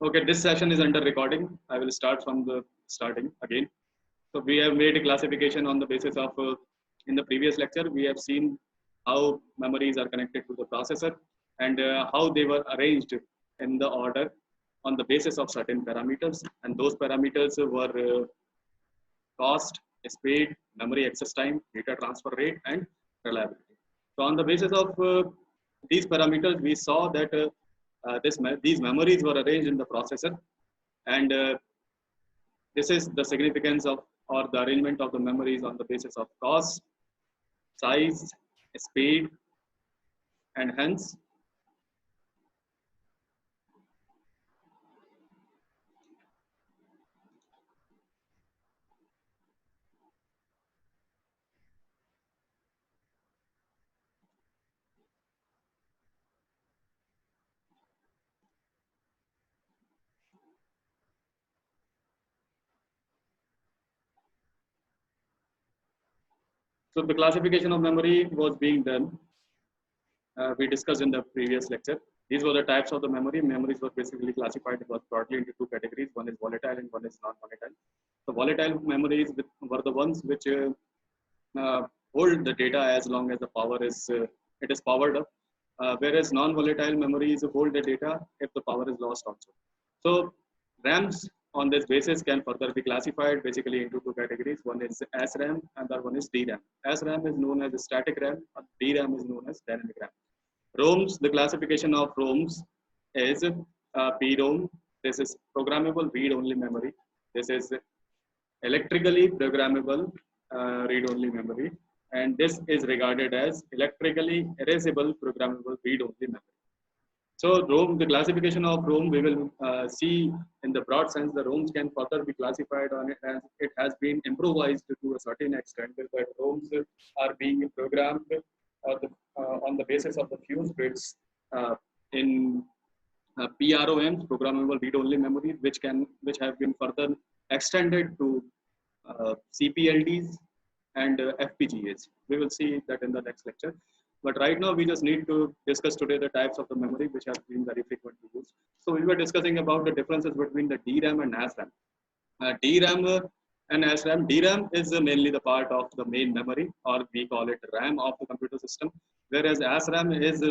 Okay, this session is under recording. I will start from the starting again. So we have made a classification on the basis of, in the previous lecture, we have seen how memories are connected to the processor and how they were arranged in the order on the basis of certain parameters. And those parameters were cost, speed, memory access time, data transfer rate, and reliability. So on the basis of these parameters, we saw that these memories were arranged in the processor, and this is the significance of or the arrangement of the memories on the basis of cost, size, speed, and hence so the classification of memory was being done. We discussed in the previous lecture. These were the types of the memory. Memories were basically classified broadly into two categories. One is volatile and one is non-volatile. The volatile memories were the ones which hold the data as long as the power is it is powered up, whereas non-volatile memories hold the data if the power is lost also. So RAMs on this basis can further be classified basically into two categories. One is SRAM and the other one is DRAM. SRAM is known as static RAM, and DRAM is known as dynamic RAM. ROMs, the classification of ROMs is PROM. This is programmable read-only memory. This is electrically programmable read-only memory, and this is regarded as electrically erasable programmable read-only memory. So ROM, the classification of ROM, we will see in the broad sense. The ROMs can further be classified on it as it has been improvised to a certain extent, that ROMs are being programmed on the basis of the fuse bits in PROMs, programmable read-only memory, which have been further extended to CPLDs and FPGAs. We will see that in the next lecture. But right now, we just need to discuss today the types of the memory which have been very frequently used. So we were discussing about the differences between the DRAM and SRAM. DRAM and SRAM. DRAM is mainly the part of the main memory, or we call it RAM of the computer system, whereas SRAM is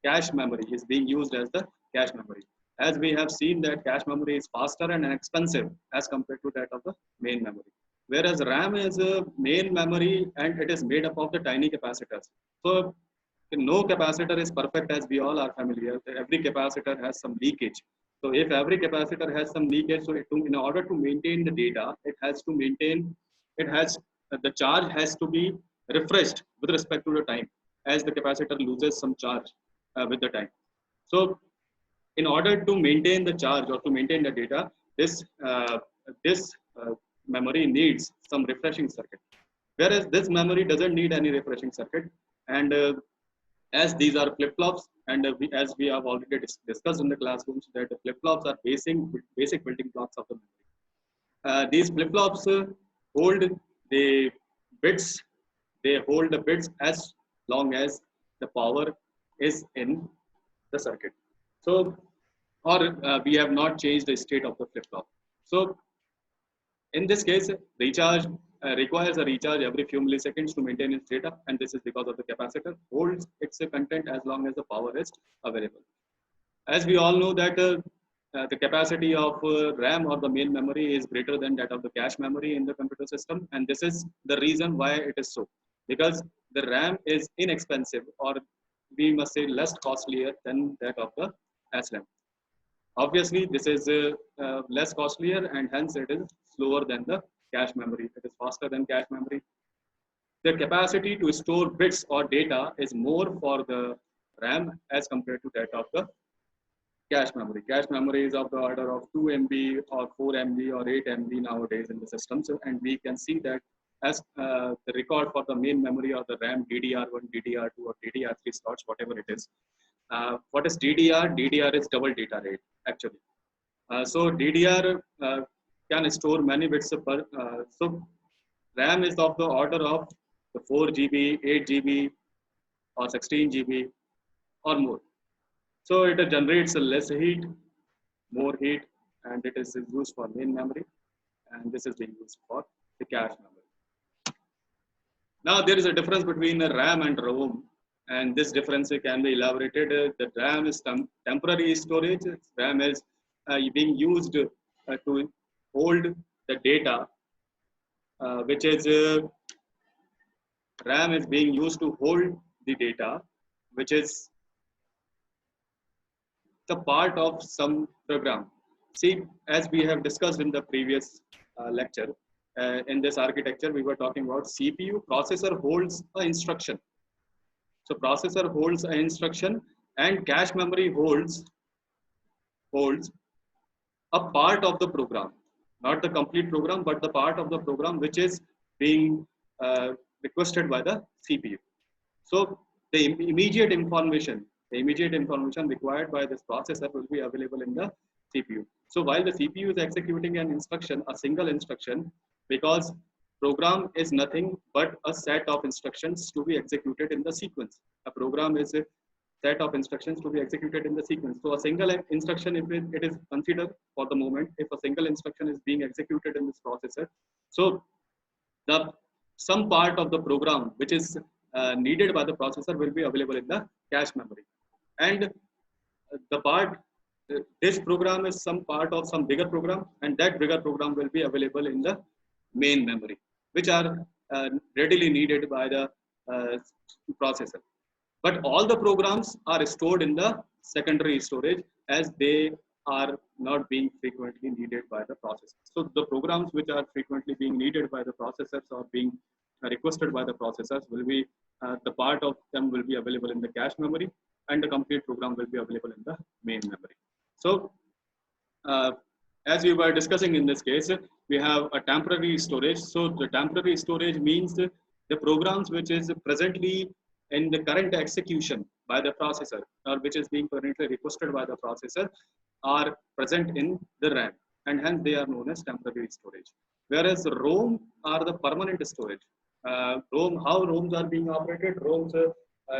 cache memory, is being used as the cache memory. As we have seen that cache memory is faster and expensive as compared to that of the main memory. Whereas RAM is a main memory and it is made up of the tiny capacitors. So no capacitor is perfect, as we all are familiar. Every capacitor has some leakage. So if every capacitor has some leakage, so in order to maintain the data, the charge has to be refreshed with respect to the time, as the capacitor loses some charge with the time. So in order to maintain the charge or to maintain the data, this memory needs some refreshing circuit. Whereas this memory doesn't need any refreshing circuit, and as these are flip-flops, and as we have already discussed in the classrooms, that the flip-flops are basic building blocks of the memory. These flip-flops hold the bits. They hold the bits as long as the power is in the circuit. So, or we have not changed the state of the flip-flop. So, in this case, recharge requires a recharge every few milliseconds to maintain its data, and this is because of the capacitor holds its content as long as the power is available. As we all know that the capacity of RAM or the main memory is greater than that of the cache memory in the computer system, and this is the reason why it is so, because the RAM is inexpensive, or we must say less costlier than that of the SRAM. Obviously, this is less costlier, and hence it is slower than the cache memory. It is faster than cache memory. The capacity to store bits or data is more for the RAM as compared to that of the cache memory. Cache memory is of the order of 2 MB or 4 MB or 8 MB nowadays in the system. So, and we can see that as the record for the main memory of the RAM, DDR1, DDR2, or DDR3 slots, whatever it is. What is DDR? DDR is double data rate, actually. So DDR can store many bits per. So RAM is of the order of the 4 GB, 8 GB, or 16 GB, or more. So it generates less heat, more heat, and it is used for main memory, and this is being used for the cache memory. Now there is a difference between a RAM and ROM, and this difference can be elaborated. The RAM is temporary storage. RAM is being used to hold the data, which is RAM is being used to hold the data, which is the part of some program. See, as we have discussed in the previous lecture, in this architecture, we were talking about CPU. Processor holds an instruction. So processor holds an instruction, and cache memory holds a part of the program, not the complete program, but the part of the program which is being requested by the CPU. So the immediate information required by this processor will be available in the CPU. So while the CPU is executing an instruction, a single instruction, because program is nothing but a set of instructions to be executed in the sequence. A program is a set of instructions to be executed in the sequence. So a single instruction, if it is considered for the moment, if a single instruction is being executed in this processor, so the some part of the program which is needed by the processor will be available in the cache memory, and the part this program is some part of some bigger program, and that bigger program will be available in the main memory, which are readily needed by the processor. But all the programs are stored in the secondary storage, as they are not being frequently needed by the processor. So the programs which are frequently being needed by the processors or being requested by the processors will be the part of them will be available in the cache memory, and the complete program will be available in the main memory. So as we were discussing in this case, we have a temporary storage. So the temporary storage means the programs which is presently in the current execution by the processor, or which is being currently requested by the processor, are present in the RAM, and hence they are known as temporary storage. Whereas ROM are the permanent storage. How ROMs are being operated? ROMs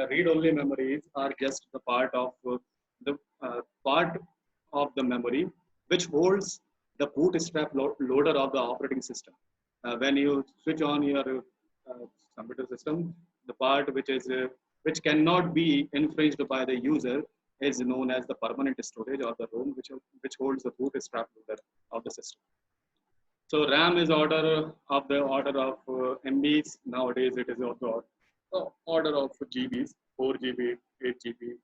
read-only memories are just the part of the part of the memory which holds the bootstrap loader of the operating system. When you switch on your computer system, the part which cannot be infringed by the user is known as the permanent storage, or the ROM, which holds the bootstrap loader of the system. So RAM is order of MBs. Nowadays it is of the order of GBs, 4 GB, 8 GB,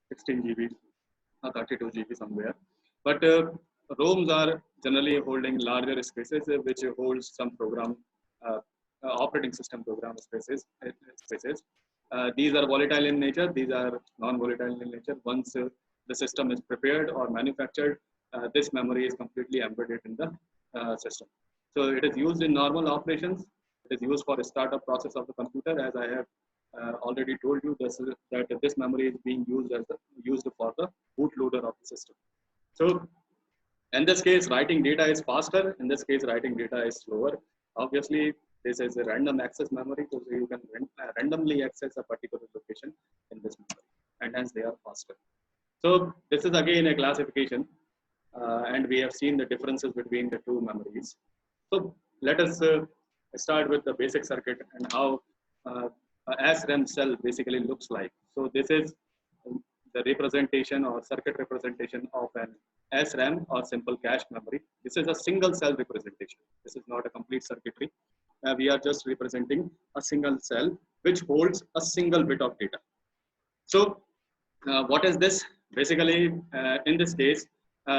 16 GB, or 32 GB somewhere. But ROMs are generally holding larger spaces, which holds some program operating system program spaces. These are volatile in nature. These are non-volatile in nature. Once the system is prepared or manufactured, this memory is completely embedded in the system. So it is used in normal operations. It is used for the startup process of the computer, as I have already told you that this memory is being used for the bootloader of the system. So in this case, writing data is faster. In this case, writing data is slower. Obviously, this is a random access memory, so you can randomly access a particular location in this memory, and hence they are faster. So this is again a classification, and we have seen the differences between the two memories. So let us start with the basic circuit and how SRAM cell basically looks like. So this is the representation or circuit representation of an SRAM, or simple cache memory. This is a single cell representation. This is not a complete circuitry. We are just representing a single cell which holds a single bit of data. So what is this? Basically, in this case,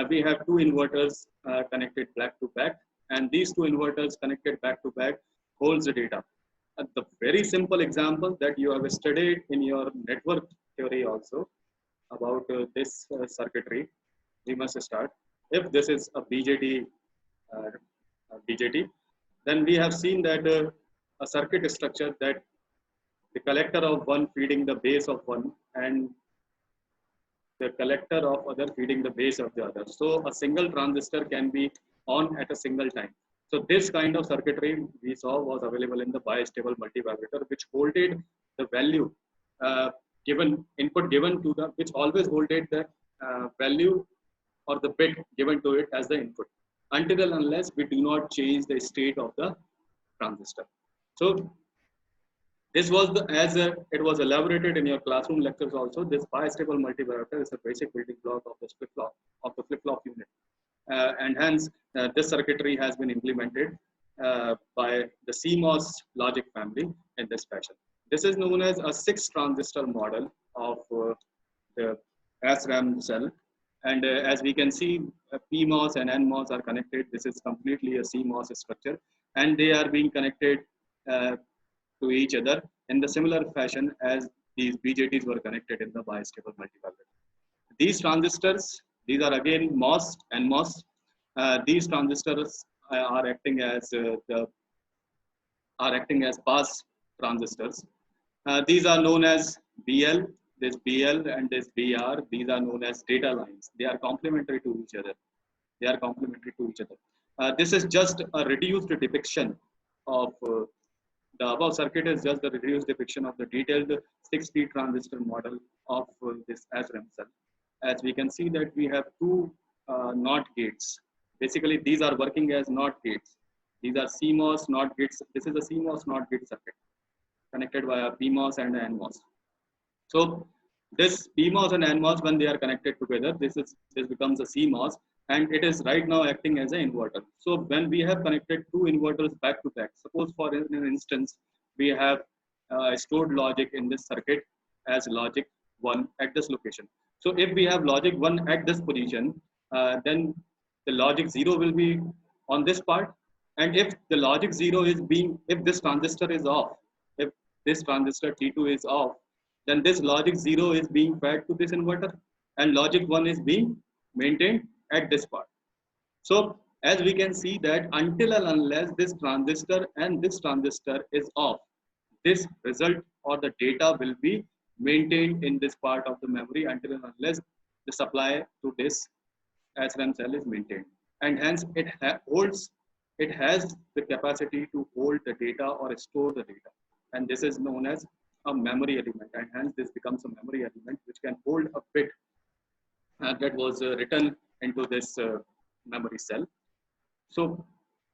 we have two inverters connected back to back, and these two inverters connected back to back holds the data. The very simple example that you have studied in your network theory also about this circuitry, we must start. If this is a BJT, then we have seen that a circuit structure that the collector of one feeding the base of one, and the collector of other feeding the base of the other. So a single transistor can be on at a single time. So this kind of circuitry we saw was available in the bistable multivibrator, which holded the value input given to the, which always holded the value or the bit given to it as the input, until and unless we do not change the state of the transistor. So this was it was elaborated in your classroom lectures also. This bistable multivariator is a basic building block of this flip-flop, of the flip-flop unit. And hence, this circuitry has been implemented by the CMOS logic family in this fashion. This is known as a 6-transistor model of the SRAM cell. And as we can see, PMOS and NMOS are connected. This is completely a CMOS structure. And they are being connected to each other in the similar fashion as these BJTs were connected in the bistable multivariator. These transistors, these are again MOS and MOS. These transistors are acting as pass transistors. These are known as BL, this BL and this BR. These are known as data lines. They are complementary to each other. They are complementary to each other. This is just a reduced depiction of the above circuit is just the reduced depiction of the detailed 6T transistor model of this SRAM cell. As we can see that we have two NOT gates. Basically, these are working as NOT gates. These are CMOS NOT gates. This is a CMOS NOT gate circuit connected via PMOS and NMOS. So this PMOS and NMOS, when they are connected together, this becomes a CMOS, and it is right now acting as an inverter. So when we have connected two inverters back to back, suppose for an instance, we have stored logic in this circuit as logic 1 at this location. So if we have logic 1 at this position, then the logic 0 will be on this part. And if the logic 0 is if this transistor is off, if this transistor T2 is off, then this logic 0 is being fed to this inverter and logic 1 is being maintained at this part. So as we can see that until and unless this transistor and this transistor is off, this result or the data will be maintained in this part of the memory until and unless the supply to this SRAM cell is maintained. And hence it has the capacity to hold the data or store the data. And this is known as a memory element, and hence this becomes a memory element which can hold a bit that was written into this memory cell. So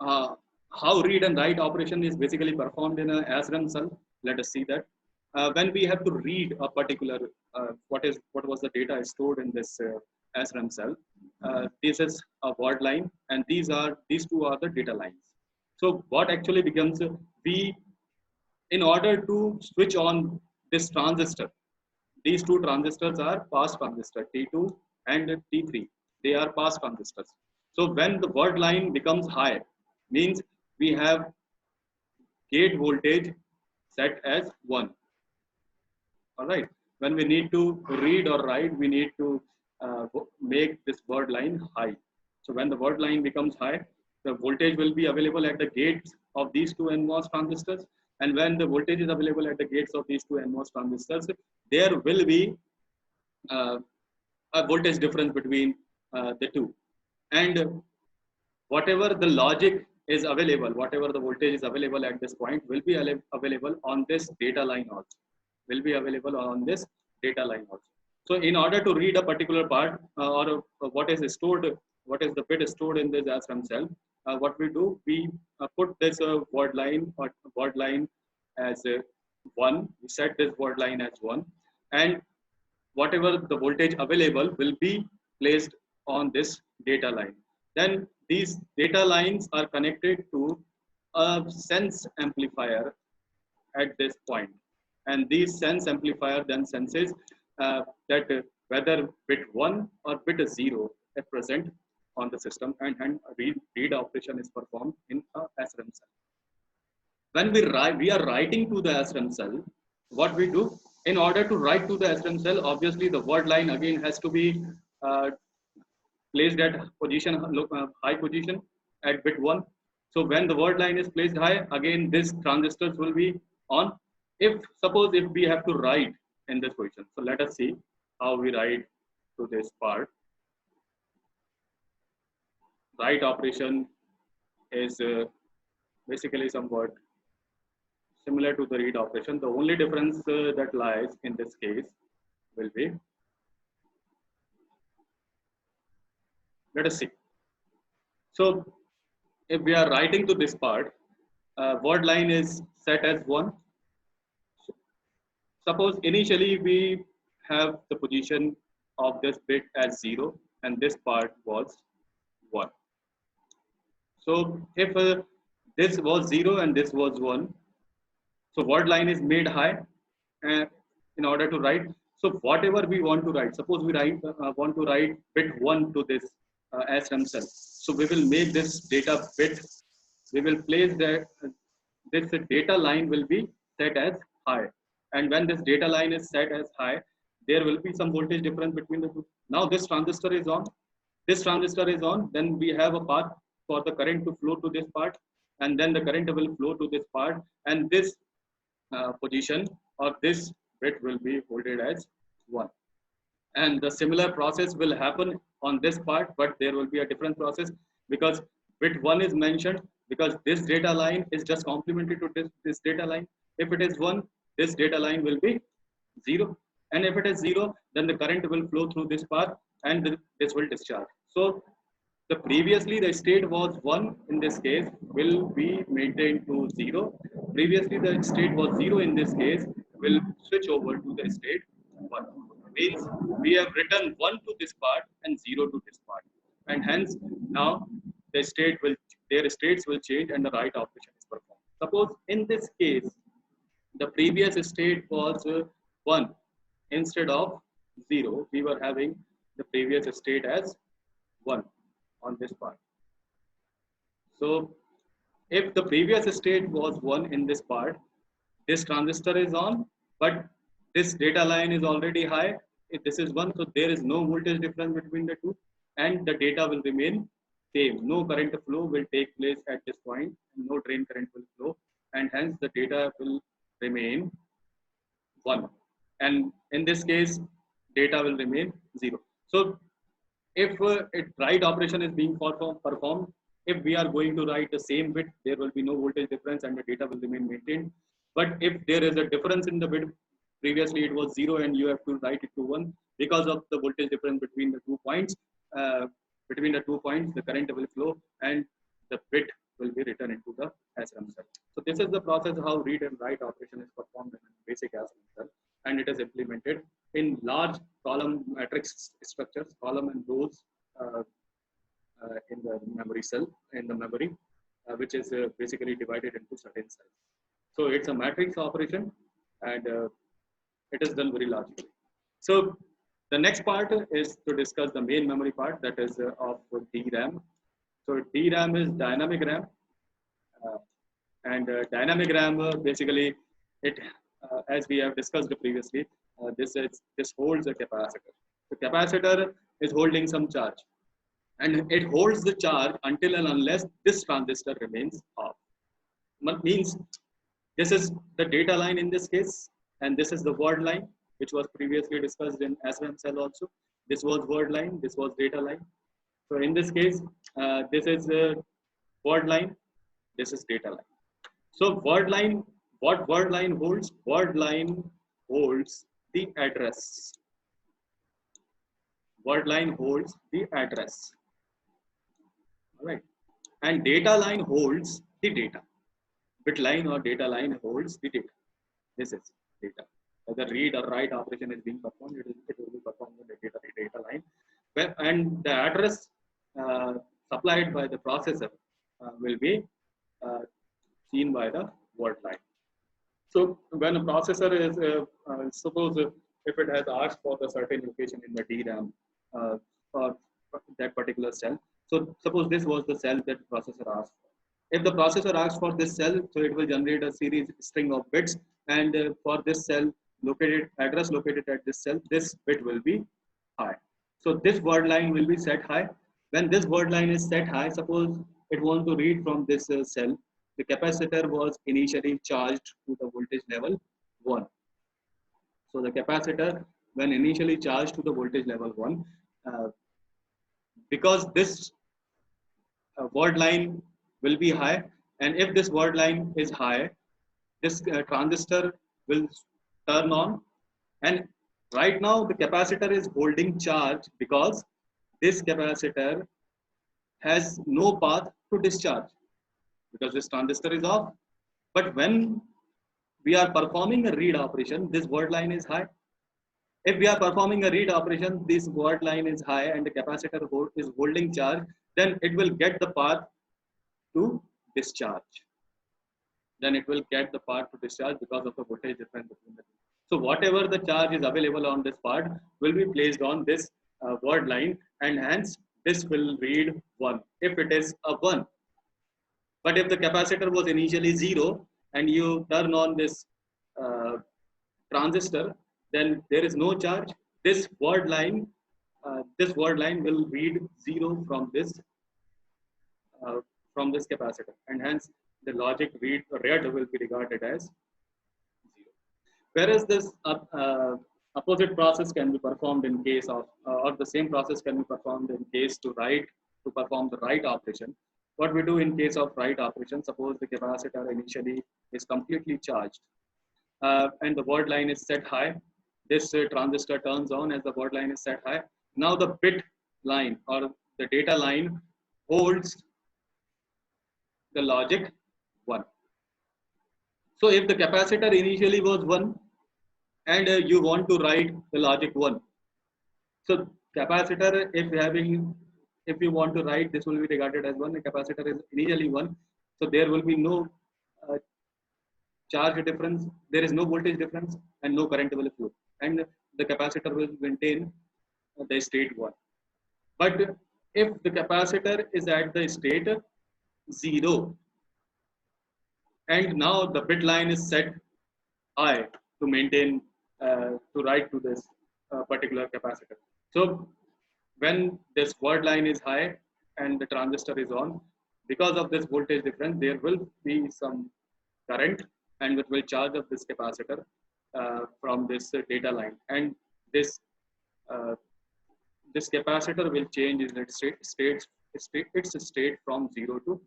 how read and write operation is basically performed in a SRAM cell. Let us see that. When we have to read a particular what was the data stored in this SRAM cell, this is a word line, and these two are the data lines. So what actually becomes in order to switch on this transistor, these two transistors are pass transistor T2 and T3. They are pass transistors. So when the word line becomes high, means we have gate voltage set as 1. All right. When we need to read or write, we need to make this word line high. So when the word line becomes high, the voltage will be available at the gates of these two NMOS transistors. And when the voltage is available at the gates of these two NMOS transistors, there will be a voltage difference between the two. And whatever the logic is available, whatever the voltage is available at this point will be available on this data line also. Will be available on this data line also. So in order to read a particular part or what is stored, what is the bit stored in this SRAM cell, what we do, we put this word line as 1. We set this word line as 1, and whatever the voltage available will be placed on this data line. Then these data lines are connected to a sense amplifier at this point. And these sense amplifier then senses that whether bit 1 or bit 0 is present on the system, and read operation is performed in a SRAM cell. When we are writing to the SRAM cell, what we do, in order to write to the SRAM cell, obviously the word line again has to be placed at high position at bit 1. So when the word line is placed high, again this transistors will be on. Suppose if we have to write in this position, so let us see how we write to this part. Write operation is basically somewhat similar to the read operation. The only difference that lies in this case will be Let us see. So if we are writing to this part, word line is set as 1. Suppose initially we have the position of this bit as 0 and this part was 1. So if this was 0 and this was 1, so word line is made high in order to write. So whatever we want to write, suppose we want to write bit 1 to this SRAM cell. So we will make this data bit, we will place that this data line will be set as high. And when this data line is set as high, there will be some voltage difference between the two. Now this transistor is on, then we have a path for the current to flow to this part, and then the current will flow to this part, and this position or this bit will be holded as 1. And the similar process will happen on this part, but there will be a different process because bit 1 is mentioned because this data line is just complementary to this data line. If it is 1, this data line will be 0. And if it is 0, then the current will flow through this path and this will discharge. So previously the state was 1 in this case will be maintained to 0. Previously the state was 0 in this case will switch over to the state 1. Means we have written 1 to this part and 0 to this part. And hence now their states will change and the write operation is performed. Suppose in this case the previous state was 1 instead of 0. We were having the previous state as 1 on this part. So if the previous state was 1 in this part, this transistor is on, but this data line is already high. If this is 1, so there is no voltage difference between the two, and the data will remain same. No current flow will take place at this point, no drain current will flow, and hence the data will remain 1. And in this case, data will remain 0. So if a write operation is being performed, if we are going to write the same bit, there will be no voltage difference and the data will remain maintained. But if there is a difference in the bit, previously it was 0 and you have to write it to 1, because of the voltage difference between the 2 points, the current will flow and the bit will be written into the SRAM cell. So this is the process how read and write operation is performed in a basic SRAM cell, and it is implemented in large column matrix structures, column and rows in the memory cell, which is basically divided into certain cells. So it's a matrix operation, and it is done very largely. So the next part is to discuss the main memory part, that is of DRAM. So DRAM is dynamic RAM, and dynamic RAM basically it, as we have discussed previously, this holds a capacitor. The capacitor is holding some charge, and it holds the charge until and unless this transistor remains off. Means this is the data line in this case, and this is the word line, which was previously discussed in SRAM cell also. This was word line, this was data line. So in this case, this is word line, this is data line. So word line, what word line holds? Word line holds the address. Word line holds the address. All right. And data line holds the data. Bit line or data line holds the data. This is data. Whether read or write operation is being performed, it will be performed on the data line. And the address supplied by the processor will be seen by the word line. So when a processor is, suppose if it has asked for the certain location in the DRAM for that particular cell. So suppose this was the cell that the processor asked for. If the processor asks for this cell, so it will generate a series string of bits, and for this cell address located at this cell, this bit will be high. So this word line will be set high. When this word line is set high, suppose it wants to read from this cell, the capacitor was initially charged to the voltage level 1. So the capacitor, when initially charged to the voltage level 1, because this word line will be high, and if this word line is high, this transistor will turn on, and right now the capacitor is holding charge because this capacitor has no path to discharge because this transistor is off. But when we are performing a read operation, this word line is high. If we are performing a read operation, this word line is high and the capacitor is holding charge, then it will get the path to discharge. Then it will get the path to discharge because of the voltage difference between the two. So whatever the charge is available on this part will be placed on this word line, and hence this will read 1 if it is a 1. But if the capacitor was initially 0 and you turn on this uh, transistor, then there is no charge. This word line will read 0 from this capacitor, and hence the logic read will be regarded as 0. Whereas this opposite process can be performed in case of, or the same process can be performed in case to perform the write operation. What we do in case of write operation, suppose the capacitor initially is completely charged and the word line is set high. This transistor turns on as the word line is set high. Now the bit line or the data line holds the logic 1. So if the capacitor initially was 1 and you want to write the logic 1, so capacitor if you want to write, this will be regarded as 1. The capacitor is initially 1, so there will be no charge difference, there is no voltage difference and no current will flow, and the capacitor will maintain the state 1. But if the capacitor is at the state 0 and now the bit line is set high to maintain to write to this particular capacitor. So when this word line is high and the transistor is on, because of this voltage difference, there will be some current and it will charge up this capacitor from this data line, and this this capacitor will change its state from 0 to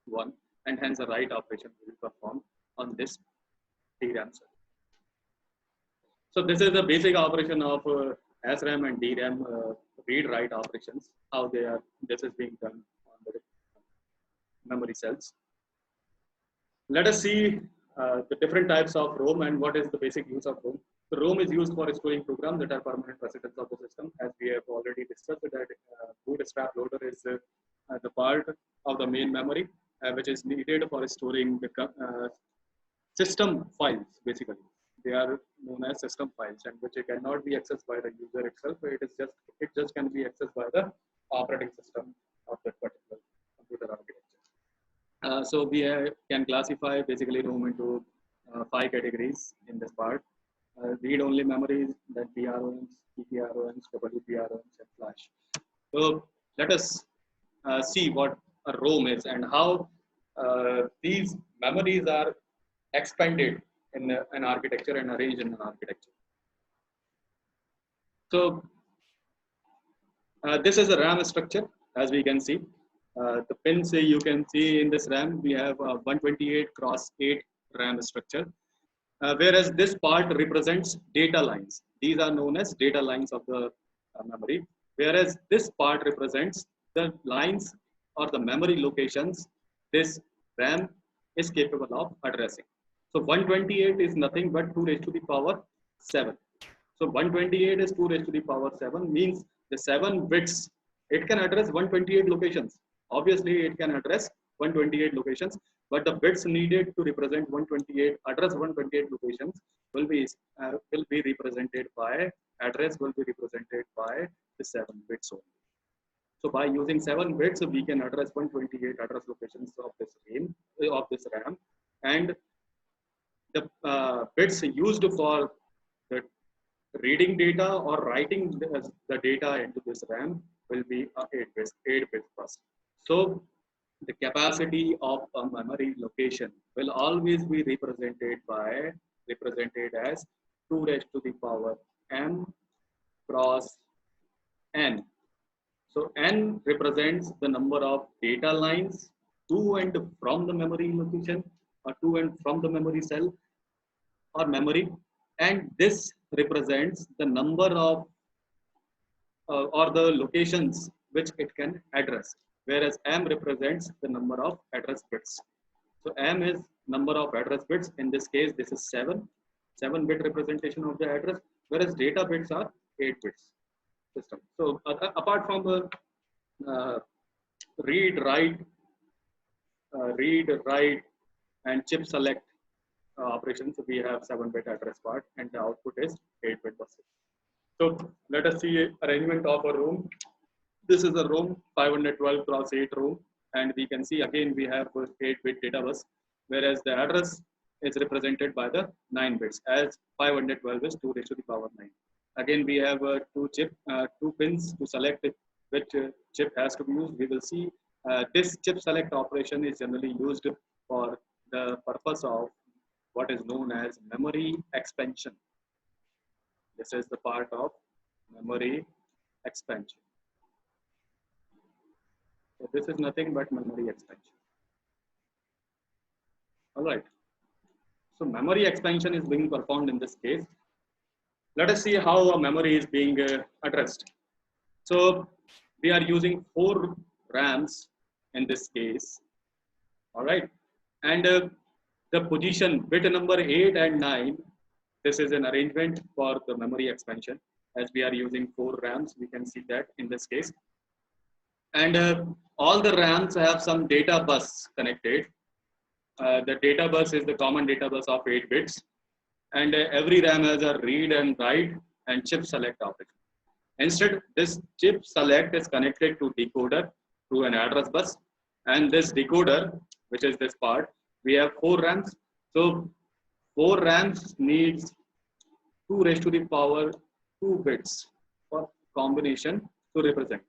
1, and hence a write operation will be performed on this DRAM cell. So this is the basic operation of SRAM and DRAM read-write operations, how this is being done on the memory cells. Let us see the different types of ROM and what is the basic use of ROM. So ROM is used for storing programs that are permanent residents of the system, as we have already discussed that bootstrap loader is the part of the main memory which is needed for storing the system files. Basically, they are known as system files, and which cannot be accessed by the user itself. It just can be accessed by the operating system of that particular computer architecture. So we can classify basically ROM into 5 categories in this part. Read-only memories, then PROMs, PPROMs, WPROMs, and flash. So let us see what a ROM is and how these memories are expanded in an architecture and arranged in an architecture. So this is a RAM structure, as we can see. The pins you can see in this RAM, we have a 128x8 RAM structure. Whereas this part represents data lines. These are known as data lines of the memory. Whereas this part represents the lines or the memory locations this RAM is capable of addressing. So 128 is nothing but 2 raised to the power 7. So 128 is 2 raised to the power 7 means the 7 bits, it can address 128 locations. Obviously, it can address 128 locations, but the bits needed to represent 128, address 128 locations will be represented by, address will be represented by the 7 bits only. So by using 7 bits, we can address 128 address locations of this RAM, and the bits used for the reading data or writing the data into this RAM will be 8 bits first. So the capacity of a memory location will always be represented as 2 raised to the power m cross n. So n represents the number of data lines to and from the memory location or to and from the memory cell or memory, and this represents the number of or the locations which it can address. whereas M represents the number of address bits. So M is number of address bits. In this case, this is 7-bit representation of the address, whereas data bits are 8 bits system. So apart from the uh, read, write, and chip select operations, we have 7-bit address part, and the output is 8-bit buses. So let us see arrangement of a room. This is a room, 512 cross 8 room, and we can see again we have 8-bit data bus, whereas the address is represented by the 9 bits, as 512 is 2 raised to the power 9. Again, we have two pins to select which chip has to be used. We will see this chip select operation is generally used for the purpose of what is known as memory expansion. This is the part of memory expansion. So this is nothing but memory expansion. All right. So memory expansion is being performed in this case. Let us see how a memory is being addressed. So we are using 4 RAMs in this case. All right. And the position bit number 8 and 9, this is an arrangement for the memory expansion. As we are using 4 RAMs, we can see that in this case. And all the RAMs have some data bus connected. The data bus is the common data bus of 8 bits. And every RAM has a read and write and chip select operation. Instead, this chip select is connected to decoder through an address bus. And this decoder, which is this part, we have 4 RAMs. So 4 RAMs needs 2 raised to the power 2 bits for combination to represent.